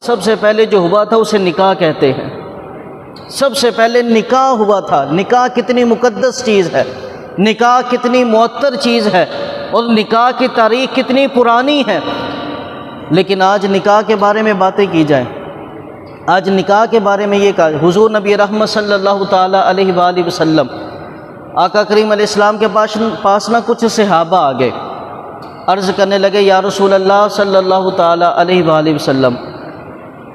سب سے پہلے جو ہوا تھا اسے نکاح کہتے ہیں۔ سب سے پہلے نکاح ہوا تھا۔ نکاح کتنی مقدس چیز ہے، نکاح کتنی معطر چیز ہے، اور نکاح کی تاریخ کتنی پرانی ہے۔ لیکن آج نکاح کے بارے میں باتیں کی جائیں، آج نکاح کے بارے میں یہ کہا، حضور نبی رحمت صلی اللہ تعالی علیہ وآلہ وسلم، آقا کریم علیہ السلام کے پاس نہ کچھ صحابہ آ گئے، عرض کرنے لگے یا رسول اللہ صلی اللہ تعالی علیہ وآلہ وسلم،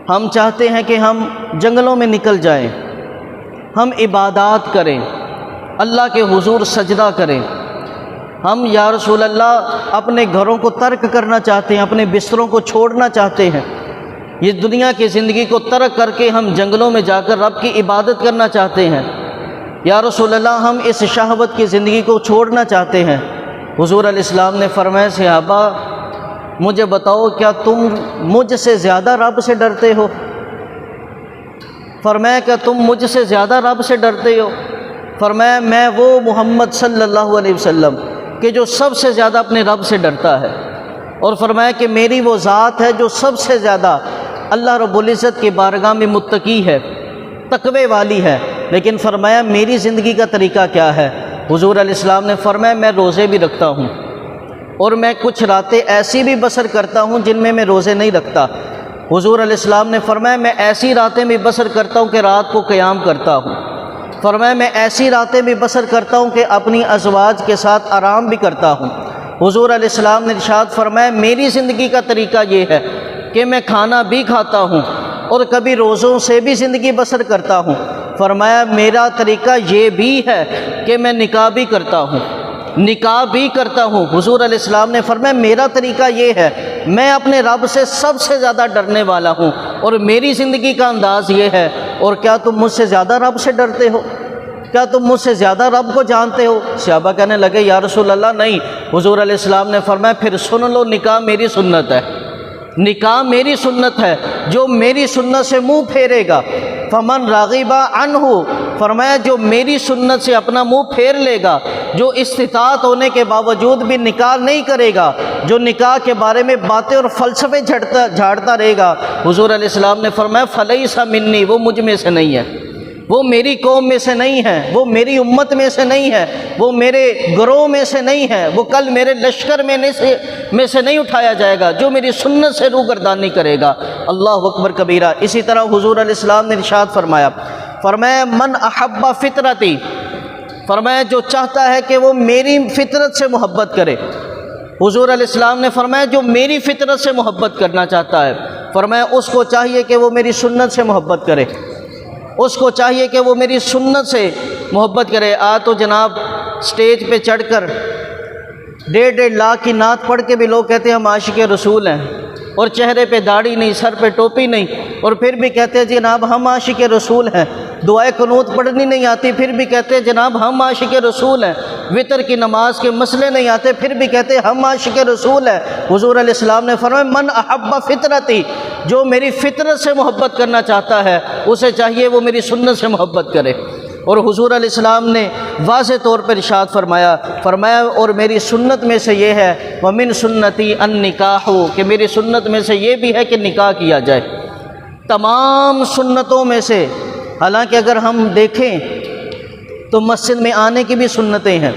ہم چاہتے ہیں کہ ہم جنگلوں میں نکل جائیں، ہم عبادات کریں، اللہ کے حضور سجدہ کریں، ہم یا رسول اللہ اپنے گھروں کو ترک کرنا چاہتے ہیں، اپنے بستروں کو چھوڑنا چاہتے ہیں، یہ دنیا کی زندگی کو ترک کر کے ہم جنگلوں میں جا کر رب کی عبادت کرنا چاہتے ہیں، یا رسول اللہ ہم اس شہوت کی زندگی کو چھوڑنا چاہتے ہیں۔ حضور علیہ السلام نے فرمایا صحابہ مجھے بتاؤ کیا تم مجھ سے زیادہ رب سے ڈرتے ہو؟ فرمایا کہ تم مجھ سے زیادہ رب سے ڈرتے ہو؟ فرمایا میں وہ محمد صلی اللہ علیہ وسلم کہ جو سب سے زیادہ اپنے رب سے ڈرتا ہے، اور فرمایا کہ میری وہ ذات ہے جو سب سے زیادہ اللہ رب العزت کی بارگاہ میں متقی ہے، تقوی والی ہے۔ لیکن فرمایا میری زندگی کا طریقہ کیا ہے؟ حضور علیہ السلام نے فرمایا میں روزے بھی رکھتا ہوں، اور میں کچھ راتیں ایسی بھی بسر کرتا ہوں جن میں روزے نہیں رکھتا۔ حضور علیہ السلام نے فرمایا میں ایسی راتیں بھی بسر کرتا ہوں کہ رات کو قیام کرتا ہوں۔ فرمایا میں ایسی راتیں بھی بسر کرتا ہوں کہ اپنی ازواج کے ساتھ آرام بھی کرتا ہوں۔ حضور علیہ السلام نے ارشاد فرمایا میری زندگی کا طریقہ یہ ہے کہ میں کھانا بھی کھاتا ہوں اور کبھی روزوں سے بھی زندگی بسر کرتا ہوں۔ فرمایا میرا طریقہ یہ بھی ہے کہ میں نکاح بھی کرتا ہوں، نکاح بھی کرتا ہوں۔ حضور علیہ السلام نے فرمایا میرا طریقہ یہ ہے، میں اپنے رب سے سب سے زیادہ ڈرنے والا ہوں، اور میری زندگی کا انداز یہ ہے۔ اور کیا تم مجھ سے زیادہ رب سے ڈرتے ہو؟ کیا تم مجھ سے زیادہ رب کو جانتے ہو؟ صحابہ کہنے لگے یا رسول اللہ نہیں۔ حضور علیہ السلام نے فرمایا پھر سن لو، نکاح میری سنت ہے، نکاح میری سنت ہے، جو میری سنت سے منہ پھیرے گا فمن راغب عنہ، فرمایا جو میری سنت سے اپنا منہ پھیر لے گا، جو استطاعت ہونے کے باوجود بھی نکاح نہیں کرے گا، جو نکاح کے بارے میں باتیں اور فلسفے جھاڑتا رہے گا، حضور علیہ السلام نے فرمایا فلیس منی، وہ مجھ میں سے نہیں ہے، وہ میری قوم میں سے نہیں ہے، وہ میری امت میں سے نہیں ہے، وہ میرے گروہ میں سے نہیں ہے، وہ کل میرے لشکر میں سے نہیں اٹھایا جائے گا جو میری سنت سے روگردانی کرے گا۔ اللہ اکبر کبیرہ۔ اسی طرح حضور علیہ السلام نے ارشاد فرمایا من احب فطرتی، فرمایا جو چاہتا ہے کہ وہ میری فطرت سے محبت کرے۔ حضور علیہ السلام نے فرمایا جو میری فطرت سے محبت کرنا چاہتا ہے، فرمایا اس کو چاہیے کہ وہ میری سنت سے محبت کرے، اس کو چاہیے کہ وہ میری سنت سے محبت کرے۔ تو جناب سٹیج پہ چڑھ کر 1.5 لاکھ کی نعت پڑھ کے بھی لوگ کہتے ہیں ہم عاشق رسول ہیں، اور چہرے پہ داڑھی نہیں، سر پہ ٹوپی نہیں، اور پھر بھی کہتے ہیں جناب ہم عاشق رسول ہیں۔ دعائے قنوت پڑھنی نہیں آتی، پھر بھی کہتے ہیں جناب ہم عاشق رسول ہیں۔ وطر کی نماز کے مسئلے نہیں آتے، پھر بھی کہتے ہیں ہم عاشق رسول ہیں۔ حضور علیہ السلام نے فرمایا من احب فطرتی، جو میری فطرت سے محبت کرنا چاہتا ہے اسے چاہیے وہ میری سنت سے محبت کرے۔ اور حضور علیہ السلام نے واضح طور پر ارشاد فرمایا اور میری سنت میں سے یہ ہے ومن سنتی النکاح، کہ میری سنت میں سے یہ بھی ہے کہ نکاح کیا جائے۔ تمام سنتوں میں سے، حالانکہ اگر ہم دیکھیں تو مسجد میں آنے کی بھی سنتیں ہیں،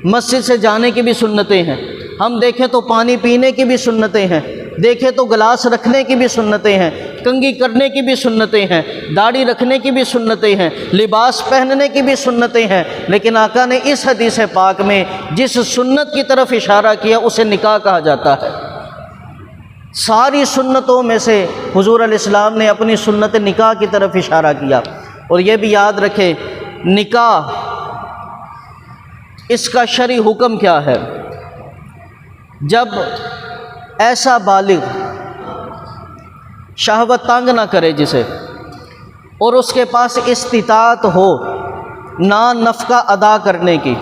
مسجد سے جانے کی بھی سنتیں ہیں، ہم دیکھیں تو پانی پینے کی بھی سنتیں ہیں، دیکھیں تو گلاس رکھنے کی بھی سنتیں ہیں، کنگھی کرنے کی بھی سنتیں ہیں، داڑھی رکھنے کی بھی سنتیں ہیں، لباس پہننے کی بھی سنتیں ہیں۔ لیکن آقا نے اس حدیث پاک میں جس سنت کی طرف اشارہ کیا اسے نکاح کہا جاتا ہے۔ ساری سنتوں میں سے حضور علیہ السلام نے اپنی سنت نکاح کی طرف اشارہ کیا۔ اور یہ بھی یاد رکھیں نکاح اس کا شرعی حکم کیا ہے؟ جب ایسا بالغ شہوت تنگ نہ کرے جسے، اور اس کے پاس استطاعت ہو نان نفقہ ادا کرنے کی،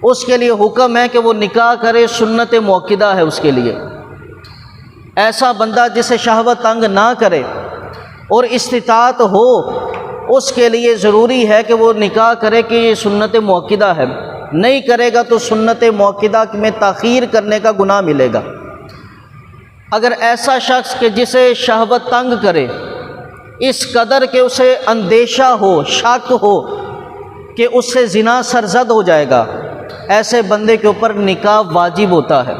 اس کے لیے حکم ہے کہ وہ نکاح کرے، سنت موقدہ ہے اس کے لیے۔ ایسا بندہ جسے شہوت تنگ نہ کرے اور استطاعت ہو، اس کے لیے ضروری ہے کہ وہ نکاح کرے کہ یہ سنت موقدہ ہے، نہیں کرے گا تو سنت موقدہ میں تاخیر کرنے کا گناہ ملے گا۔ اگر ایسا شخص کہ جسے شہوت تنگ کرے اس قدر کہ اسے اندیشہ ہو، شک ہو کہ اس سے زنا سرزد ہو جائے گا، ایسے بندے کے اوپر نکاح واجب ہوتا ہے۔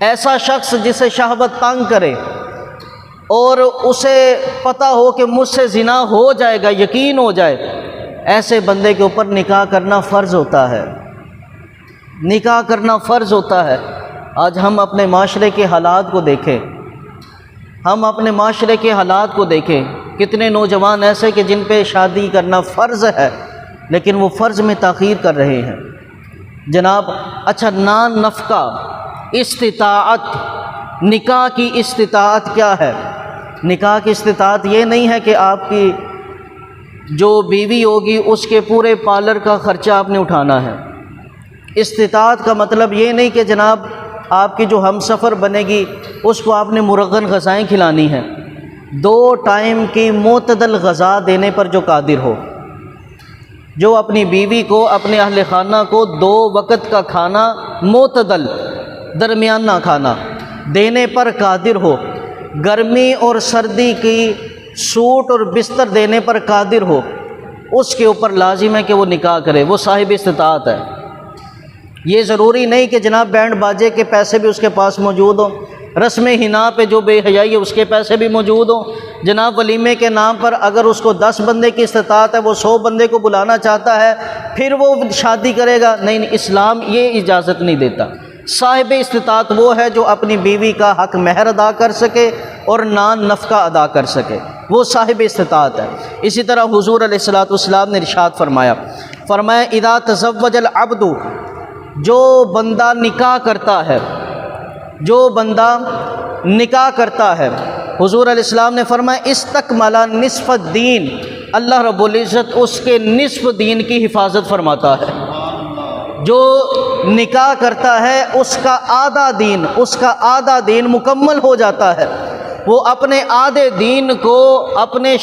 ایسا شخص جسے شہوت تنگ کرے اور اسے پتہ ہو کہ مجھ سے زنا ہو جائے گا، یقین ہو جائے، ایسے بندے کے اوپر نکاح کرنا فرض ہوتا ہے، نکاح کرنا فرض ہوتا ہے۔ آج ہم اپنے معاشرے کے حالات کو دیکھیں، ہم اپنے معاشرے کے حالات کو دیکھیں، کتنے نوجوان ایسے کہ جن پہ شادی کرنا فرض ہے لیکن وہ فرض میں تاخیر کر رہے ہیں۔ جناب اچھا، نان نفقہ، استطاعت، نکاح کی استطاعت کیا ہے؟ نکاح کی استطاعت یہ نہیں ہے کہ آپ کی جو بیوی ہوگی اس کے پورے پارلر کا خرچہ آپ نے اٹھانا ہے۔ استطاعت کا مطلب یہ نہیں کہ جناب آپ کی جو ہم سفر بنے گی اس کو آپ نے مرغن غذائیں کھلانی ہیں۔ 2 ٹائم کی معتدل غذا دینے پر جو قادر ہو، جو اپنی بیوی کو، اپنے اہل خانہ کو 2 وقت کا کھانا معتدل، درمیانہ کھانا دینے پر قادر ہو، گرمی اور سردی کی سوٹ اور بستر دینے پر قادر ہو، اس کے اوپر لازم ہے کہ وہ نکاح کرے، وہ صاحب استطاعت ہے۔ یہ ضروری نہیں کہ جناب بینڈ باجے کے پیسے بھی اس کے پاس موجود ہوں، رسم حنا پہ جو بے حیائی ہے اس کے پیسے بھی موجود ہوں، جناب ولیمے کے نام پر اگر اس کو 10 بندے کی استطاعت ہے، وہ 100 بندے کو بلانا چاہتا ہے، پھر وہ شادی کرے گا؟ نہیں، اسلام یہ اجازت نہیں دیتا۔ صاحب استطاعت وہ ہے جو اپنی بیوی کا حق مہر ادا کر سکے اور نان نفقہ ادا کر سکے، وہ صاحب استطاعت ہے۔ اسی طرح حضور علیہ الصلوۃ والسلام نے ارشاد فرمایا اذا تزوج العبد، جو بندہ نکاح کرتا ہے، جو بندہ نکاح کرتا ہے، حضور علیہ السلام نے فرمایا استکمل نصف الدین، اللہ رب العزت اس کے نصف دین کی حفاظت فرماتا ہے۔ جو نکاح کرتا ہے اس کا آدھا دین مکمل ہو جاتا ہے، وہ اپنے آدھے دین کو، اپنے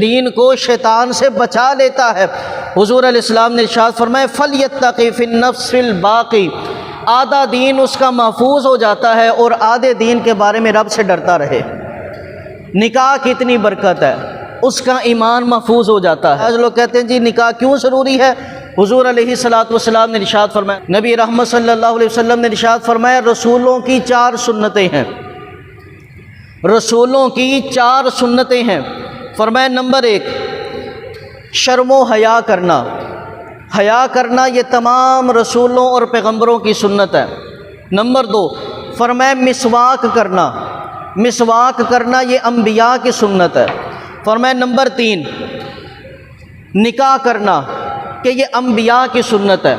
دین کو شیطان سے بچا لیتا ہے۔ حضور علیہ السلام نے ارشاد فرمایا فَلْيَتَّقِ فِي النَّفْسِ الْبَاقِي، آدھا دین اس کا محفوظ ہو جاتا ہے اور آدھے دین کے بارے میں رب سے ڈرتا رہے۔ نکاح کی اتنی برکت ہے، اس کا ایمان محفوظ ہو جاتا ہے۔ آج لوگ کہتے ہیں جی نکاح کیوں ضروری ہے؟ حضور علیہ الصلوۃ والسلام نے ارشاد فرمایا، نبی رحمت صلی اللہ علیہ وسلم نے ارشاد فرمایا رسولوں کی 4 سنتیں ہیں، رسولوں کی 4 سنتیں ہیں۔ فرمایا نمبر 1 شرم و حیا کرنا، حیا کرنا یہ تمام رسولوں اور پیغمبروں کی سنت ہے۔ نمبر 2 فرمایا مسواک کرنا، مسواک کرنا یہ انبیاء کی سنت ہے۔ فرمایا نمبر 3 نکاح کرنا کہ یہ انبیاء کی سنت ہے۔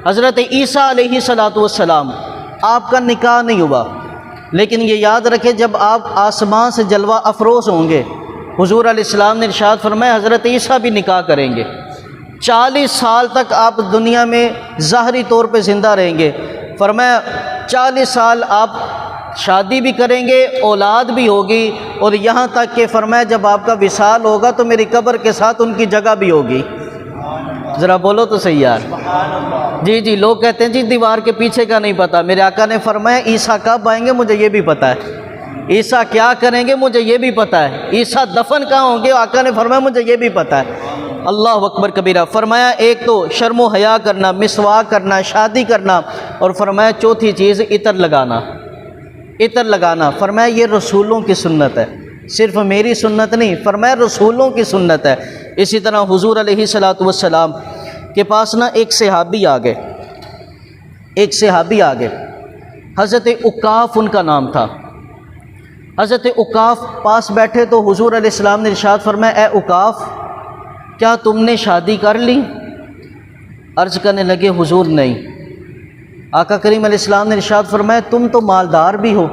حضرت عیسیٰ علیہ السلام آپ کا نکاح نہیں ہوا، لیکن یہ یاد رکھے جب آپ آسمان سے جلوہ افروز ہوں گے، حضور علیہ السلام نے ارشاد فرمایا حضرت عیسیٰ بھی نکاح کریں گے۔ 40 سال تک آپ دنیا میں ظاہری طور پہ زندہ رہیں گے، فرمایا 40 سال آپ شادی بھی کریں گے، اولاد بھی ہوگی، اور یہاں تک کہ فرمایا جب آپ کا وصال ہوگا تو میری قبر کے ساتھ ان کی جگہ بھی ہوگی۔ ذرا بولو تو صحیح یار۔ جی لوگ کہتے ہیں جی دیوار کے پیچھے کا نہیں پتہ، میرے آقا نے فرمایا عیسیٰ کب آئیں گے مجھے یہ بھی پتہ ہے، عیسیٰ کیا کریں گے مجھے یہ بھی پتہ ہے، عیسیٰ دفن کہاں ہوں گے آقا نے فرمایا مجھے یہ بھی پتہ ہے۔ اللہ اکبر کبیرہ۔ فرمایا ایک تو شرم و حیا کرنا، مسواک کرنا، شادی کرنا، اور فرمایا چوتھی چیز عطر لگانا، عطر لگانا۔ فرمایا یہ رسولوں کی سنت ہے، صرف میری سنت نہیں، فرمایا رسولوں کی سنت ہے۔ اسی طرح حضور علیہ الصلوۃ والسلام کے پاس نا ایک صحابی آ گئے، ایک صحابی آ گئے، حضرت عکاف ان کا نام تھا۔ حضرت عکاف پاس بیٹھے تو حضور علیہ السلام نے ارشاد فرمایا اے عکاف کیا تم نے شادی کر لی؟ عرض کرنے لگے حضور نہیں۔ آقا کریم علیہ السلام نے ارشاد فرمایا تم تو مالدار بھی ہو۔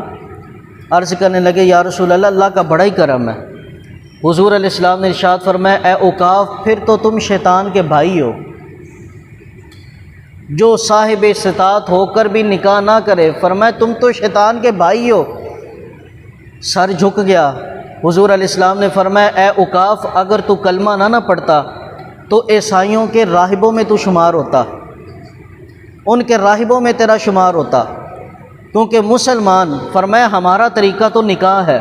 عرض کرنے لگے یا رسول اللہ، اللہ کا بڑا ہی کرم ہے۔ حضور علیہ السلام نے ارشاد فرمایا اے عکاف پھر تو تم شیطان کے بھائی ہو، جو صاحب استطاعت ہو کر بھی نکاح نہ کرے، فرمایا تم تو شیطان کے بھائی ہو۔ سر جھک گیا۔ حضور علیہ السلام نے فرمایا اے عکاف اگر تو کلمہ نہ پڑھتا تو عیسائیوں کے راہبوں میں تو شمار ہوتا، ان کے راہبوں میں تیرا شمار ہوتا۔ کیونکہ مسلمان فرمایا ہمارا طریقہ تو نکاح ہے،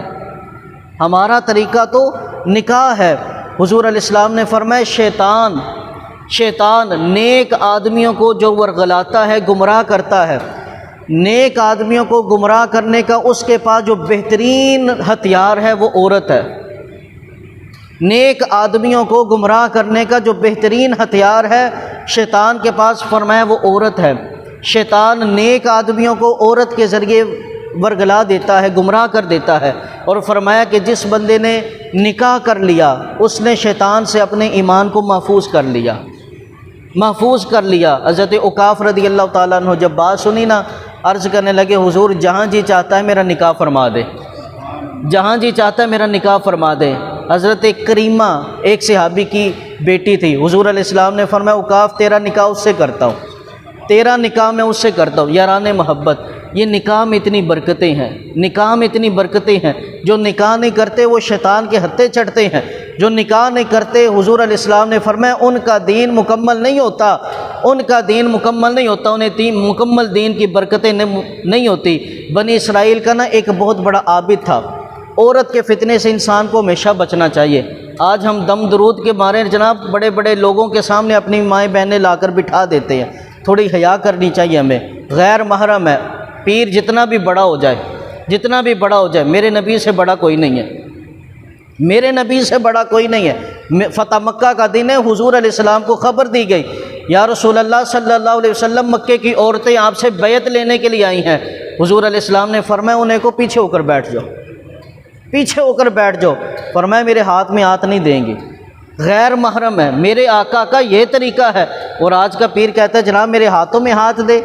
ہمارا طریقہ تو نکاح ہے۔ حضور علیہ السلام نے فرمایا شیطان نیک آدمیوں کو جو ورغلاتا ہے، گمراہ کرتا ہے، نیک آدمیوں کو گمراہ کرنے کا اس کے پاس جو بہترین ہتھیار ہے وہ عورت ہے۔ نیک آدمیوں کو گمراہ کرنے کا جو بہترین ہتھیار ہے شیطان کے پاس، فرمایا وہ عورت ہے۔ شیطان نیک آدمیوں کو عورت کے ذریعے ورگلا دیتا ہے، گمراہ کر دیتا ہے، اور فرمایا کہ جس بندے نے نکاح کر لیا اس نے شیطان سے اپنے ایمان کو محفوظ کر لیا، محفوظ کر لیا۔ حضرت عکاف رضی اللہ تعالیٰ عنہ جب بات سنی نا، عرض کرنے لگے حضور جہاں جی چاہتا ہے میرا نکاح فرما دے، جہاں جی چاہتا ہے میرا نکاح فرما دے۔ حضرت کریمہ ایک صحابی کی بیٹی تھی، حضور علیہ السلام نے فرمایا عکاف تیرا نکاح اس سے کرتا ہوں، تیرا نکاح میں اس سے کرتا ہوں۔ یاران محبت، یہ نکاح میں اتنی برکتیں ہیں، نکاح میں اتنی برکتیں ہیں۔ جو نکاح نہیں کرتے وہ شیطان کے ہتھے چڑھتے ہیں، جو نکاح نہیں کرتے حضور علیہ السلام نے فرمایا ان کا دین مکمل نہیں ہوتا، ان کا دین مکمل نہیں ہوتا، انہیں مکمل دین کی برکتیں نہیں ہوتی۔ بنی اسرائیل کا نا ایک بہت بڑا عابد تھا۔ عورت کے فتنے سے انسان کو ہمیشہ بچنا چاہیے۔ آج ہم دم درود کے مارے جناب بڑے بڑے لوگوں کے سامنے اپنی مائیں بہنیں لا کر بٹھا دیتے ہیں، تھوڑی حیا کرنی چاہیے ہمیں۔ غیر محرم ہے، پیر جتنا بھی بڑا ہو جائے، جتنا بھی بڑا ہو جائے، میرے نبی سے بڑا کوئی نہیں ہے، میرے نبی سے بڑا کوئی نہیں ہے۔ فتح مکہ کا دن ہے، حضور علیہ السلام کو خبر دی گئی یا رسول اللہ صلی اللہ علیہ وسلم مکے کی عورتیں آپ سے بیعت لینے کے لیے آئی ہیں۔ حضور علیہ السلام نے فرمایا انہیں کو پیچھے ہو کر بیٹھ جاؤ، پیچھے ہو کر بیٹھ جاؤ۔ فرمایا میرے ہاتھ میں ہاتھ نہیں دیں گی، غیر محرم ہے۔ میرے آقا کا یہ طریقہ ہے، اور آج کا پیر کہتا ہے جناب میرے ہاتھوں میں ہاتھ دے،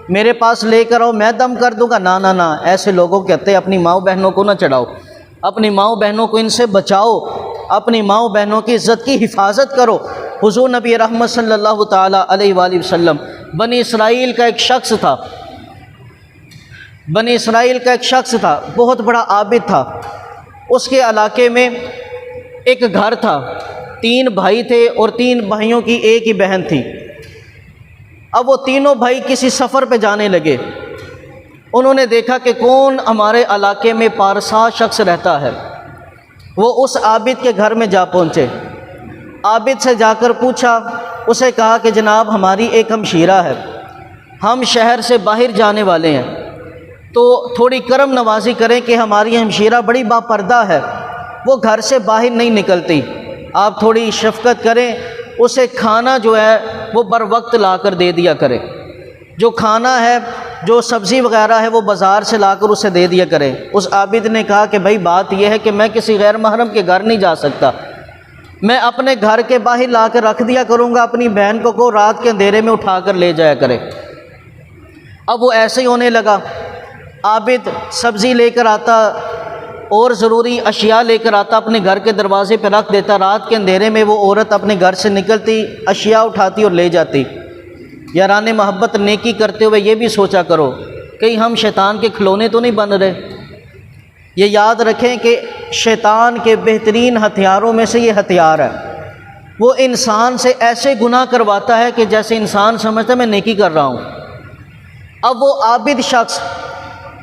میرے پاس لے کر آؤ، میں دم کر دوں گا۔ نہ، ایسے لوگوں کہتے ہیں اپنی ماؤں بہنوں کو نہ چڑھاؤ، اپنی ماؤں بہنوں کو ان سے بچاؤ، اپنی ماؤں بہنوں کی عزت کی حفاظت کرو۔ حضور نبی رحمت صلی اللہ تعالیٰ علیہ وآلہ وسلم، بنی اسرائیل کا ایک شخص تھا، بنی اسرائیل کا ایک شخص تھا، بہت بڑا عابد تھا۔ اس کے علاقے میں ایک گھر تھا، 3 بھائی تھے اور 3 بھائیوں کی ایک ہی بہن تھی۔ اب وہ تینوں بھائی کسی سفر پہ جانے لگے، انہوں نے دیکھا کہ کون ہمارے علاقے میں پارسا شخص رہتا ہے، وہ اس عابد کے گھر میں جا پہنچے۔ عابد سے جا کر پوچھا، اسے کہا کہ جناب ہماری ایک ہمشیرہ ہے، ہم شہر سے باہر جانے والے ہیں، تو تھوڑی کرم نوازی کریں کہ ہماری ہمشیرہ بڑی باپردہ ہے، وہ گھر سے باہر نہیں نکلتی، آپ تھوڑی شفقت کریں، اسے کھانا جو ہے وہ بر وقت لا کر دے دیا کرے، جو کھانا ہے جو سبزی وغیرہ ہے وہ بازار سے لا کر اسے دے دیا کرے۔ اس عابد نے کہا کہ بھائی بات یہ ہے کہ میں کسی غیر محرم کے گھر نہیں جا سکتا، میں اپنے گھر کے باہر لا کر رکھ دیا کروں گا، اپنی بہن کو رات کے اندھیرے میں اٹھا کر لے جایا کرے۔ اب وہ ایسے ہی ہونے لگا، عابد سبزی لے کر آتا اور ضروری اشیاء لے کر آتا، اپنے گھر کے دروازے پہ رکھ دیتا، رات کے اندھیرے میں وہ عورت اپنے گھر سے نکلتی، اشیاء اٹھاتی اور لے جاتی۔ یاران محبت، نیکی کرتے ہوئے یہ بھی سوچا کرو کہیں ہم شیطان کے کھلونے تو نہیں بن رہے۔ یہ یاد رکھیں کہ شیطان کے بہترین ہتھیاروں میں سے یہ ہتھیار ہے، وہ انسان سے ایسے گناہ کرواتا ہے کہ جیسے انسان سمجھتا ہے میں نیکی کر رہا ہوں۔ اب وہ عابد شخص،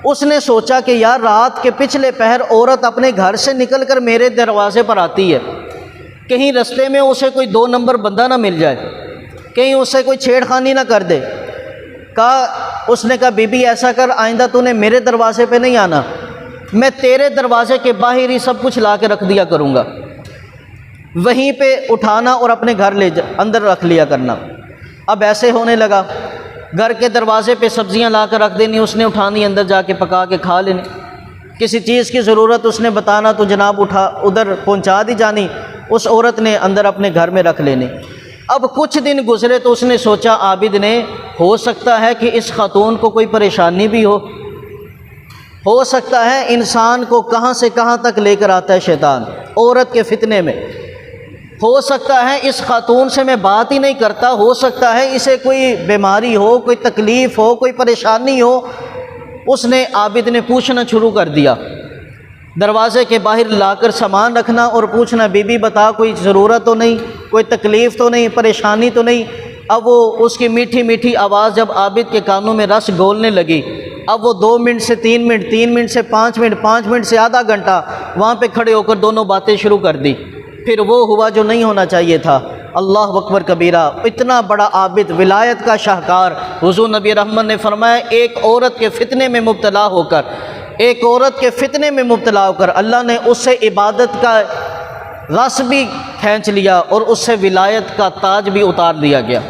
اس نے سوچا کہ یار رات کے پچھلے پہر عورت اپنے گھر سے نکل کر میرے دروازے پر آتی ہے، کہیں رستے میں اسے کوئی 2 نمبر بندہ نہ مل جائے، کہیں اسے کوئی چھیڑ خانی نہ کر دے۔ اس نے کہا بی بی ایسا کر، آئندہ تو نے میرے دروازے پہ نہیں آنا، میں تیرے دروازے کے باہر ہی سب کچھ لا کے رکھ دیا کروں گا، وہیں پہ اٹھانا اور اپنے گھر اندر رکھ لیا کرنا۔ اب ایسے ہونے لگا، گھر کے دروازے پہ سبزیاں لا کر رکھ دینی، اس نے اٹھانی، اندر جا کے پکا کے کھا لینی، کسی چیز کی ضرورت اس نے بتانا تو جناب اٹھا ادھر پہنچا دی جانی، اس عورت نے اندر اپنے گھر میں رکھ لینی۔ اب کچھ دن گزرے تو اس نے سوچا عابد نے، ہو سکتا ہے کہ اس خاتون کو کوئی پریشانی بھی ہو سکتا ہے انسان کو کہاں سے کہاں تک لے کر آتا ہے شیطان عورت کے فتنے میں، ہو سکتا ہے اس خاتون سے میں بات ہی نہیں کرتا، ہو سکتا ہے اسے کوئی بیماری ہو، کوئی تکلیف ہو، کوئی پریشانی ہو۔ اس نے عابد نے پوچھنا شروع کر دیا، دروازے کے باہر لا کر سامان رکھنا اور پوچھنا بی بی بتا کوئی ضرورت تو نہیں، کوئی تکلیف تو نہیں، پریشانی تو نہیں۔ اب وہ اس کی میٹھی میٹھی آواز جب عابد کے کانوں میں رس گھولنے لگی اب وہ 2 منٹ سے 3 منٹ، 3 منٹ سے 5 منٹ، 5 منٹ سے آدھا گھنٹہ وہاں پہ کھڑے ہو کر دونوں باتیں شروع کر دی۔ پھر وہ ہوا جو نہیں ہونا چاہیے تھا۔ اللہ اکبر کبیرہ، اتنا بڑا عابد، ولایت کا شاہکار، حضور نبی رحمت نے فرمایا ایک عورت کے فتنے میں مبتلا ہو کر، ایک عورت کے فتنے میں مبتلا ہو کر اللہ نے اس سے عبادت کا رس بھی کھینچ لیا اور اس سے ولایت کا تاج بھی اتار دیا گیا۔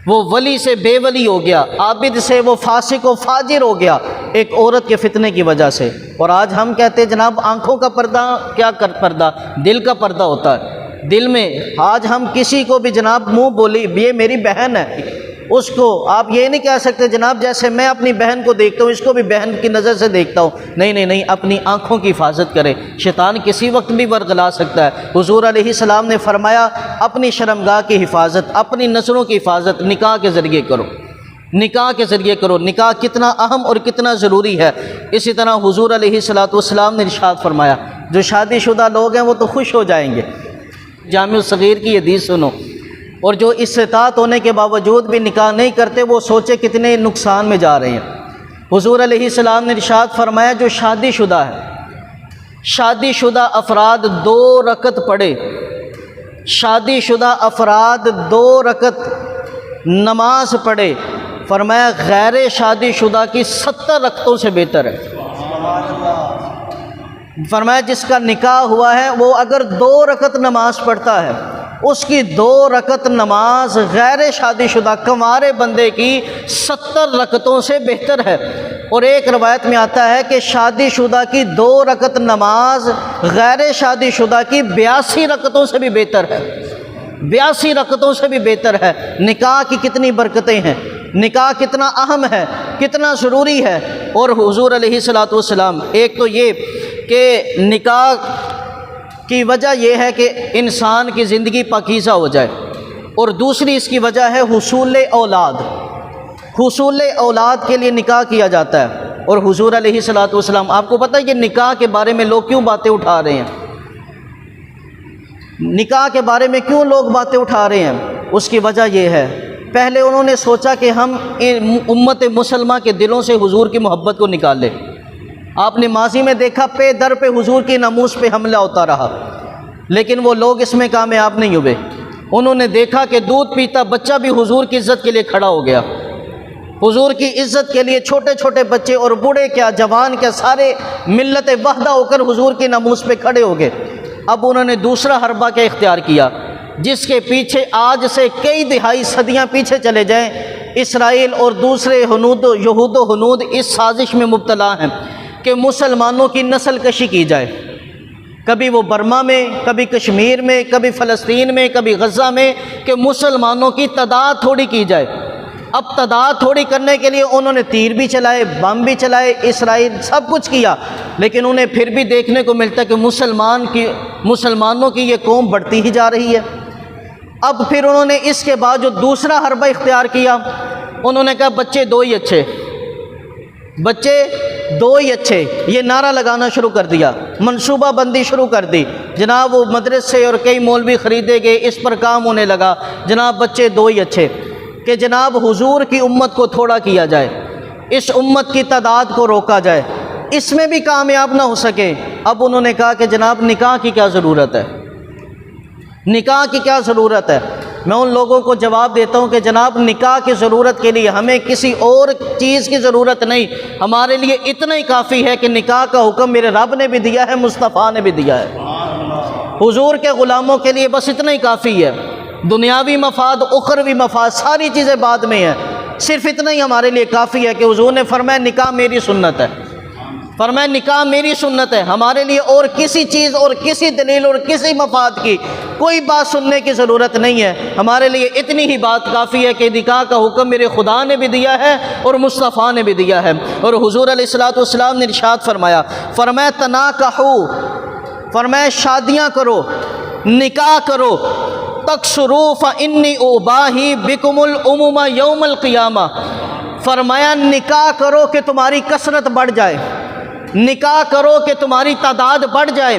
وہ ولی سے بے ولی ہو گیا، عابد سے وہ فاسق و فاجر ہو گیا ایک عورت کے فتنے کی وجہ سے۔ اور آج ہم کہتے ہیں جناب آنکھوں کا پردہ، کیا کر پردہ؟ دل کا پردہ ہوتا ہے۔ دل میں آج ہم کسی کو بھی جناب منہ بولی یہ میری بہن ہے، اس کو آپ یہ نہیں کہہ سکتے جناب جیسے میں اپنی بہن کو دیکھتا ہوں اس کو بھی بہن کی نظر سے دیکھتا ہوں۔ نہیں نہیں نہیں، اپنی آنکھوں کی حفاظت کرے، شیطان کسی وقت بھی ورغلا سکتا ہے۔ حضور علیہ السلام نے فرمایا اپنی شرمگاہ کی حفاظت، اپنی نظروں کی حفاظت نکاح کے ذریعے کرو، نکاح کے ذریعے کرو۔ نکاح کتنا اہم اور کتنا ضروری ہے۔ اسی طرح حضور علیہ السلام نے ارشاد فرمایا جو شادی شدہ لوگ ہیں وہ تو خوش ہو جائیں گے۔ جامع الصغیر کی حدیث سنو، اور جو استطاعت ہونے کے باوجود بھی نکاح نہیں کرتے وہ سوچے کتنے نقصان میں جا رہے ہیں۔ حضور علیہ السلام نے ارشاد فرمایا جو شادی شدہ ہے، شادی شدہ افراد 2 رکعت پڑھے، شادی شدہ افراد 2 رکعت نماز پڑھے، فرمایا غیر شادی شدہ کی 70 رکعتوں سے بہتر ہے۔ فرمایا جس کا نکاح ہوا ہے وہ اگر 2 رکعت نماز پڑھتا ہے اس کی 2 رکعت نماز غیر شادی شدہ کنوارے بندے کی 70 رکعتوں سے بہتر ہے۔ اور ایک روایت میں آتا ہے کہ شادی شدہ کی 2 رکعت نماز غیر شادی شدہ کی 82 رکعتوں سے بھی بہتر ہے، 82 رکعتوں سے بھی بہتر ہے۔ نکاح کی کتنی برکتیں ہیں، نکاح کتنا اہم ہے، کتنا ضروری ہے۔ اور حضور علیہ السلام ایک تو یہ کہ نکاح کی وجہ یہ ہے کہ انسان کی زندگی پاکیزہ ہو جائے، اور دوسری اس کی وجہ ہے حصول اولاد، حصول اولاد کے لیے نکاح کیا جاتا ہے۔ اور حضور علیہ السلام آپ کو پتہ ہے کہ نکاح کے بارے میں لوگ کیوں باتیں اٹھا رہے ہیں، نکاح کے بارے میں کیوں لوگ باتیں اٹھا رہے ہیں؟ اس کی وجہ یہ ہے پہلے انہوں نے سوچا کہ ہم امت مسلمہ کے دلوں سے حضور کی محبت کو نکال لیں۔ آپ نے ماضی میں دیکھا پہ در پہ حضور کی ناموس پہ حملہ ہوتا رہا، لیکن وہ لوگ اس میں کامیاب نہیں ہوئے۔ انہوں نے دیکھا کہ دودھ پیتا بچہ بھی حضور کی عزت کے لیے کھڑا ہو گیا، حضور کی عزت کے لیے چھوٹے چھوٹے بچے اور بوڑھے کیا جوان کیا سارے ملت وحدہ ہو کر حضور کی ناموس پہ کھڑے ہو گئے۔ اب انہوں نے دوسرا حربہ کیا اختیار کیا جس کے پیچھے آج سے کئی دہائی صدیاں پیچھے چلے جائیں اسرائیل اور دوسرے یہود و ہنود اس سازش میں مبتلا ہیں کہ مسلمانوں کی نسل کشی کی جائے، کبھی وہ برما میں، کبھی کشمیر میں، کبھی فلسطین میں، کبھی غزہ میں، کہ مسلمانوں کی تعداد تھوڑی کی جائے۔ اب تعداد تھوڑی کرنے کے لیے انہوں نے تیر بھی چلائے، بم بھی چلائے، اسرائیل سب کچھ کیا، لیکن انہیں پھر بھی دیکھنے کو ملتا ہے کہ مسلمانوں کی یہ قوم بڑھتی ہی جا رہی ہے۔ اب پھر انہوں نے اس کے بعد جو دوسرا حربہ اختیار کیا، انہوں نے کہا بچے 2 ہی اچھے، بچے 2 ہی اچھے، یہ نعرہ لگانا شروع کر دیا، منصوبہ بندی شروع کر دی۔ جناب وہ مدرسے اور کئی مولوی خریدے گئے، اس پر کام ہونے لگا، جناب بچے 2 ہی اچھے، کہ جناب حضور کی امت کو تھوڑا کیا جائے، اس امت کی تعداد کو روکا جائے، اس میں بھی کامیاب نہ ہو سکے۔ اب انہوں نے کہا کہ جناب نکاح کی کیا ضرورت ہے، نکاح کی کیا ضرورت ہے؟ میں ان لوگوں کو جواب دیتا ہوں کہ جناب نکاح کی ضرورت کے لیے ہمیں کسی اور چیز کی ضرورت نہیں، ہمارے لیے اتنا ہی کافی ہے کہ نکاح کا حکم میرے رب نے بھی دیا ہے، مصطفیٰ نے بھی دیا ہے، حضور کے غلاموں کے لیے بس اتنا ہی کافی ہے۔ دنیاوی مفاد، اخروی مفاد، ساری چیزیں بعد میں ہیں، صرف اتنا ہی ہمارے لیے کافی ہے کہ حضور نے فرمایا نکاح میری سنت ہے، فرمایا نکاح میری سنت ہے، ہمارے لیے اور کسی چیز اور کسی دلیل اور کسی مفاد کی کوئی بات سننے کی ضرورت نہیں ہے، ہمارے لیے اتنی ہی بات کافی ہے کہ نکاح کا حکم میرے خدا نے بھی دیا ہے اور مصطفیٰ نے بھی دیا ہے۔ اور حضور علیہ السلام نے ارشاد فرمایا تناکحوا، فرمایا شادیاں کرو، نکاح کرو، تکثروا فانی اباہی بکم الامم یوم القیامہ، فرمایا نکاح کرو کہ تمہاری کثرت بڑھ جائے، نکاح کرو کہ تمہاری تعداد بڑھ جائے،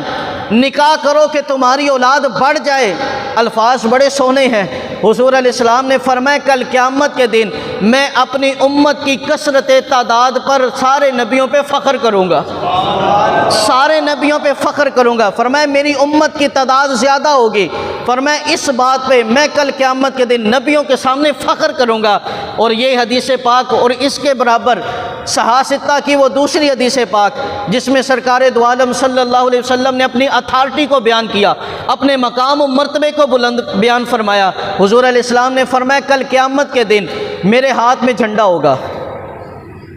نکاح کرو کہ تمہاری اولاد بڑھ جائے۔ الفاظ بڑے سونے ہیں۔ حضور علیہ السلام نے فرمایا کل قیامت کے دن میں اپنی امت کی کثرت تعداد پر سارے نبیوں پہ فخر کروں گا، سارے نبیوں پہ فخر کروں گا۔ فرمایا میری امت کی تعداد زیادہ ہوگی، فرمایا اس بات پہ میں کل قیامت کے دن نبیوں کے سامنے فخر کروں گا۔ اور یہ حدیث پاک اور اس کے برابر صحاح کی وہ دوسری حدیث پاک جس میں سرکار دو عالم صلی اللہ علیہ وسلم نے اپنی اتھارٹی کو بیان کیا، اپنے مقام و مرتبے کو بلند بیان فرمایا۔ حضور علیہ السلام نے فرمایا کل قیامت کے دن میرے ہاتھ میں جھنڈا ہوگا،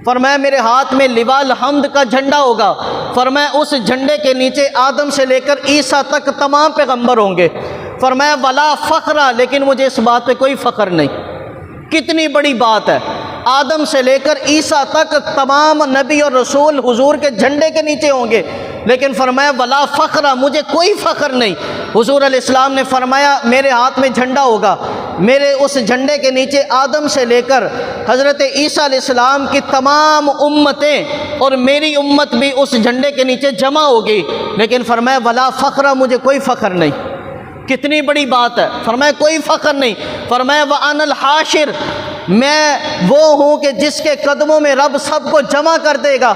فرمایا میرے ہاتھ میں لواء الحمد کا جھنڈا ہوگا، فرمایا اس جھنڈے کے نیچے آدم سے لے کر عیسیٰ تک تمام پیغمبر ہوں گے، فرمایا ولا فخرا، لیکن مجھے اس بات پہ کوئی فخر نہیں۔ کتنی بڑی بات ہے، آدم سے لے کر عیسیٰ تک تمام نبی اور رسول حضور کے جھنڈے کے نیچے ہوں گے، لیکن فرمایا ولا فخرا، مجھے کوئی فخر نہیں۔ حضور علیہ السلام نے فرمایا میرے ہاتھ میں جھنڈا ہوگا، میرے اس جھنڈے کے نیچے آدم سے لے کر حضرت عیسیٰ علیہ السلام کی تمام امتیں اور میری امت بھی اس جھنڈے کے نیچے جمع ہوگی، لیکن فرمایا ولا فخرا، مجھے کوئی فخر نہیں۔ کتنی بڑی بات ہے، فرمایا کوئی فخر نہیں۔ فرمایا وَأَنَا الْحَاشِرُ، میں وہ ہوں کہ جس کے قدموں میں رب سب کو جمع کر دے گا،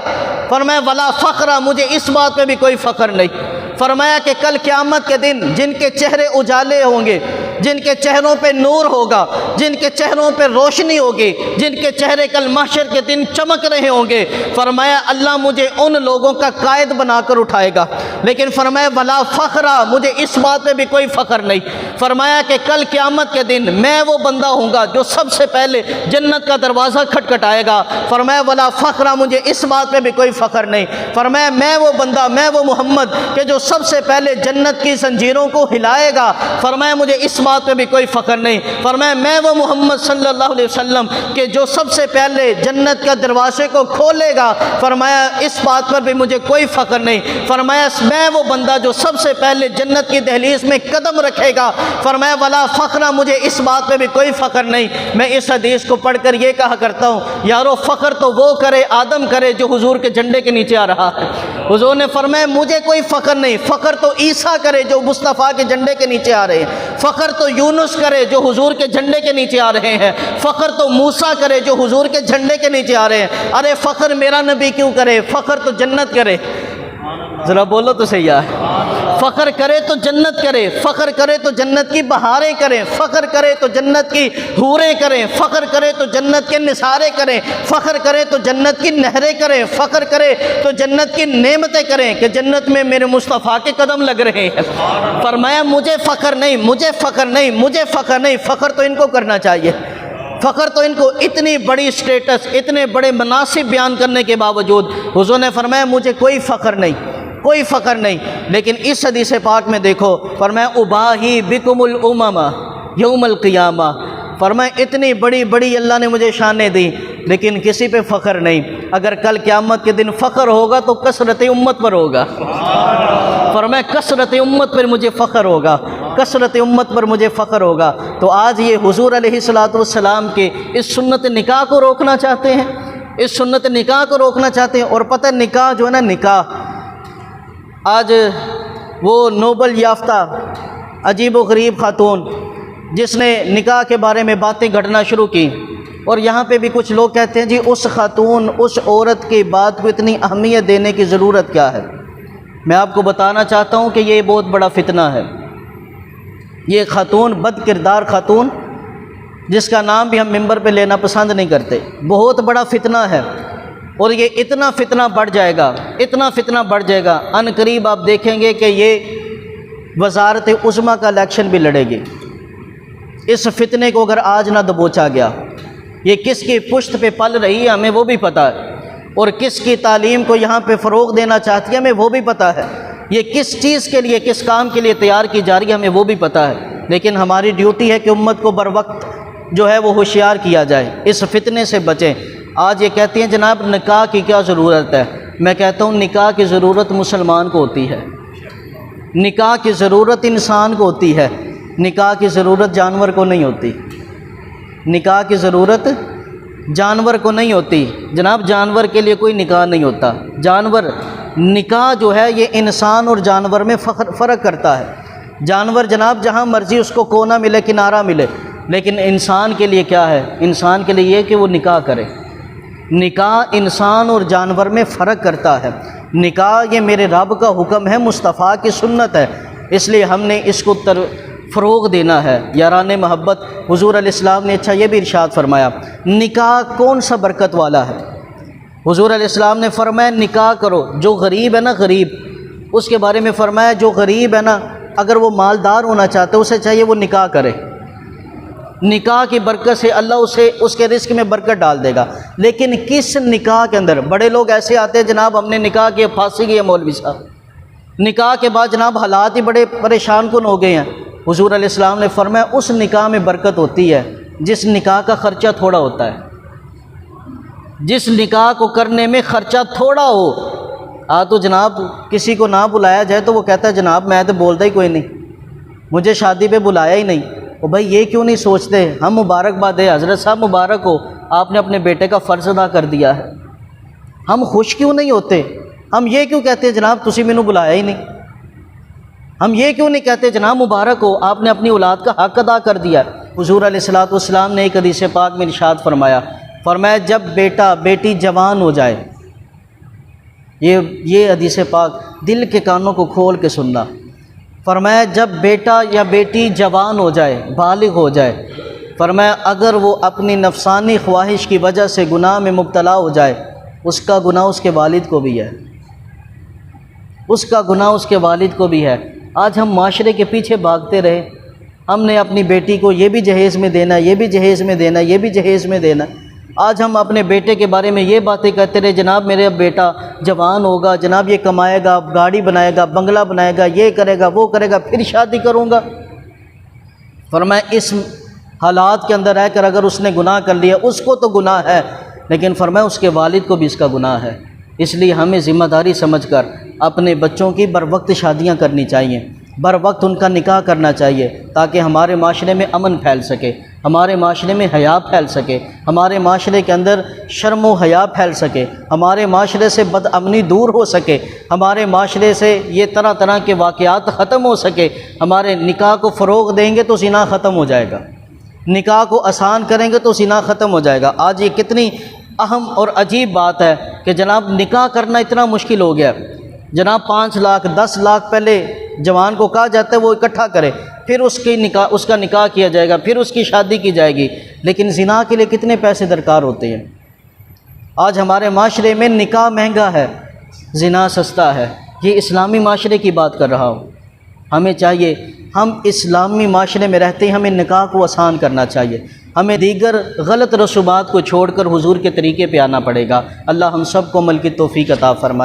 فرمایا ولا فخرا، مجھے اس بات پہ بھی کوئی فخر نہیں۔ فرمایا کہ کل قیامت کے دن جن کے چہرے اجالے ہوں گے، جن کے چہروں پہ نور ہوگا، جن کے چہروں پہ روشنی ہوگی، جن کے چہرے کل محشر کے دن چمک رہے ہوں گے، فرمایا اللہ مجھے ان لوگوں کا قائد بنا کر اٹھائے گا، لیکن فرمایا ولا فخرا، مجھے اس بات پہ بھی کوئی فخر نہیں۔ فرمایا کہ کل قیامت کے دن میں وہ بندہ ہوں گا جو سب سے پہلے جنت کا دروازہ کھٹکھٹائے گا، فرمایا ولا فخرا، مجھے اس بات پہ بھی کوئی فخر نہیں۔ فرمایا میں وہ بندہ، میں وہ محمد کہ جو سب سے پہلے جنت کی زنجیروں کو ہلائے گا، فرمایا مجھے اس بات پہ بھی کوئی فخر نہیں۔ فرمایا میں وہ محمد صلی اللہ علیہ وسلم کہ جو سب سے پہلے جنت کے دروازے کو کھولے گا، فرمایا اس بات پر بھی مجھے کوئی فخر نہیں۔ فرمایا میں وہ بندہ جو سب سے پہلے جنت کی دہلیز میں قدم رکھے گا، فرمایا ولا فخرا، مجھے اس بات پہ بھی کوئی فخر نہیں۔ میں اس حدیث کو پڑھ کر یہ کہا کرتا ہوں یارو فخر تو وہ کرے، آدم کرے جو حضور کے جھنڈے کے نیچے آ رہا ہے۔ حضور نے فرمایا مجھے کوئی فخر نہیں، فخر تو عیسیٰ کرے جو مصطفیٰ کے جھنڈے کے نیچے آ رہے ہیں، فخر تو یونس کرے جو حضور کے جھنڈے کے نیچے آ رہے ہیں، فخر تو موسیٰ کرے جو حضور کے جھنڈے کے نیچے آ رہے ہیں۔ ارے فخر میرا نبی کیوں کرے، فخر تو جنت کرے، ذرا بولو تو صحیح ہے۔ فخر کرے تو جنت کرے، فخر کرے تو جنت کی بہاریں کریں، فخر کرے تو جنت کی حوریں کریں، فخر کرے تو جنت کے نثارے کریں، فخر کرے تو جنت کی نہریں کریں، فخر کرے تو جنت کی نعمتیں کریں کہ جنت میں میرے مصطفیٰ کے قدم لگ رہے ہیں۔ فرمایا مجھے فخر نہیں، مجھے فخر نہیں، مجھے فخر نہیں۔ فخر تو ان کو کرنا چاہیے، فخر تو ان کو، اتنی بڑی سٹیٹس، اتنے بڑے مناصب بیان کرنے کے باوجود حضور نے فرمایا مجھے کوئی فخر نہیں، کوئی فخر نہیں۔ لیکن اس حدیث پاک میں دیکھو، فرمایا اباہی بکم الامم یوم القیامہ، فرمایا اتنی بڑی بڑی اللہ نے مجھے شانیں دی لیکن کسی پہ فخر نہیں۔ اگر کل قیامت کے دن فخر ہوگا تو کثرت امت پر ہوگا، فرمایا کثرت امت پر مجھے فخر ہوگا، کثرت امت پر مجھے فخر ہوگا۔ تو آج یہ حضور علیہ الصلوۃ والسلام کے اس سنت نکاح کو روکنا چاہتے ہیں، اس سنت نکاح کو روکنا چاہتے ہیں۔ اور پتہ نکاح جو ہے نا، نکاح آج وہ نوبل یافتہ عجیب و غریب خاتون جس نے نکاح کے بارے میں باتیں گھڑنا شروع کی، اور یہاں پہ بھی کچھ لوگ کہتے ہیں جی اس خاتون، اس عورت کی بات کو اتنی اہمیت دینے کی ضرورت کیا ہے۔ میں آپ کو بتانا چاہتا ہوں کہ یہ بہت بڑا فتنہ ہے۔ یہ خاتون، بد کردار خاتون، جس کا نام بھی ہم ممبر پہ لینا پسند نہیں کرتے، بہت بڑا فتنہ ہے، اور یہ اتنا فتنہ بڑھ جائے گا، اتنا فتنہ بڑھ جائے گا، ان قریب آپ دیکھیں گے کہ یہ وزارت عظمیٰ کا الیکشن بھی لڑے گی۔ اس فتنے کو اگر آج نہ دبوچا گیا، یہ کس کی پشت پہ پل رہی ہے ہمیں وہ بھی پتہ ہے، اور کس کی تعلیم کو یہاں پہ فروغ دینا چاہتی ہے ہمیں وہ بھی پتہ ہے، یہ کس چیز کے لیے، کس کام کے لیے تیار کی جا رہی ہے ہمیں وہ بھی پتہ ہے۔ لیکن ہماری ڈیوٹی ہے کہ امت کو بر وقت جو ہے وہ ہوشیار کیا جائے، اس فتنے سے بچیں۔ آج یہ کہتی ہیں جناب نکاح کی کیا ضرورت ہے، میں کہتا ہوں نکاح کی ضرورت مسلمان کو ہوتی ہے، نکاح کی ضرورت انسان کو ہوتی ہے، نکاح کی ضرورت جانور کو نہیں ہوتی، نکاح کی ضرورت جانور کو نہیں ہوتی۔ جناب جانور کے لیے کوئی نکاح نہیں ہوتا، جانور نکاح جو ہے یہ انسان اور جانور میں فرق کرتا ہے۔ جانور جناب جہاں مرضی اس کو کونا ملے، کنارہ ملے، لیکن انسان کے لیے کیا ہے؟ انسان کے لیے یہ کہ وہ نکاح کرے۔ نکاح انسان اور جانور میں فرق کرتا ہے۔ نکاح یہ میرے رب کا حکم ہے، مصطفیٰ کی سنت ہے، اس لیے ہم نے اس کو فروغ دینا ہے۔ یاران محبت، حضور علیہ السلام نے اچھا یہ بھی ارشاد فرمایا، نکاح کون سا برکت والا ہے؟ حضور علیہ السلام نے فرمایا نکاح کرو۔ جو غریب ہے نا، غریب، اس کے بارے میں فرمایا جو غریب ہے نا، اگر وہ مالدار ہونا چاہتا ہے اسے چاہیے وہ نکاح کرے، نکاح کی برکت سے اللہ اسے اس کے رزق میں برکت ڈال دے گا۔ لیکن کس نکاح کے اندر؟ بڑے لوگ ایسے آتے ہیں جناب ہم نے نکاح کیا، پھانسی کی ہے مولوی صاحب، نکاح کے بعد جناب حالات ہی بڑے پریشان کن ہو گئے ہیں۔ حضور علیہ السلام نے فرمایا اس نکاح میں برکت ہوتی ہے جس نکاح کا خرچہ تھوڑا ہوتا ہے، جس نکاح کو کرنے میں خرچہ تھوڑا ہو۔ تو جناب کسی کو نہ بلایا جائے تو وہ کہتا ہے جناب میں تو بولتا ہی کوئی نہیں، مجھے شادی پہ بلایا ہی نہیں۔ او بھائی یہ کیوں نہیں سوچتے؟ ہم مبارکباد ہے حضرت صاحب، مبارک ہو، آپ نے اپنے بیٹے کا فرض ادا کر دیا ہے۔ ہم خوش کیوں نہیں ہوتے؟ ہم یہ کیوں کہتے ہیں جناب تسی مینوں بلایا ہی نہیں؟ ہم یہ کیوں نہیں کہتے جناب مبارک ہو، آپ نے اپنی اولاد کا حق ادا کر دیا؟ حضور علیہ الصلوۃ والسلام نے ایک حدیث پاک میں ارشاد فرمایا جب بیٹا بیٹی جوان ہو جائے، یہ حدیث پاک دل کے کانوں کو کھول کے سننا، فرمایا جب بیٹا یا بیٹی جوان ہو جائے، بالغ ہو جائے، فرمایا اگر وہ اپنی نفسانی خواہش کی وجہ سے گناہ میں مبتلا ہو جائے، اس کا گناہ اس کے والد کو بھی ہے، اس کا گناہ اس کے والد کو بھی ہے۔ آج ہم معاشرے کے پیچھے بھاگتے رہے، ہم نے اپنی بیٹی کو یہ بھی جہیز میں دینا ہے، یہ بھی جہیز میں دینا ہے، یہ بھی جہیز میں دینا ہے۔ آج ہم اپنے بیٹے کے بارے میں یہ باتیں کہتے رہے جناب میرا بیٹا جوان ہوگا، جناب یہ کمائے گا، گاڑی بنائے گا، بنگلہ بنائے گا، یہ کرے گا، وہ کرے گا، پھر شادی کروں گا۔ فرمایا اس حالات کے اندر رہ کر اگر اس نے گناہ کر لیا، اس کو تو گناہ ہے، لیکن فرمایا اس کے والد کو بھی اس کا گناہ ہے۔ اس لیے ہمیں ذمہ داری سمجھ کر اپنے بچوں کی بر وقت شادیاں کرنی چاہیے، بر وقت ان کا نکاح کرنا چاہیے، تاکہ ہمارے معاشرے میں امن پھیل سکے، ہمارے معاشرے میں حیا پھیل سکے، ہمارے معاشرے کے اندر شرم و حیا پھیل سکے، ہمارے معاشرے سے بد امنی دور ہو سکے، ہمارے معاشرے سے یہ طرح طرح کے واقعات ختم ہو سکے۔ ہمارے نکاح کو فروغ دیں گے تو زنا ختم ہو جائے گا، نکاح کو آسان کریں گے تو زنا ختم ہو جائے گا۔ آج یہ کتنی اہم اور عجیب بات ہے کہ جناب نکاح کرنا اتنا مشکل ہو گیا، جناب 5 لاکھ 10 لاکھ پہلے جوان کو کہا جاتا ہے وہ اکٹھا کرے، پھر اس کا نکاح کیا جائے گا، پھر اس کی شادی کی جائے گی، لیکن زنا کے لیے کتنے پیسے درکار ہوتے ہیں۔ آج ہمارے معاشرے میں نکاح مہنگا ہے، زنا سستا ہے۔ یہ اسلامی معاشرے کی بات کر رہا ہوں۔ ہمیں چاہیے، ہم اسلامی معاشرے میں رہتے ہیں، ہمیں نکاح کو آسان کرنا چاہیے، ہمیں دیگر غلط رسومات کو چھوڑ کر حضور کے طریقے پہ آنا پڑے گا۔ اللہ ہم سب کو عمل کی توفیق عطا فرمائے۔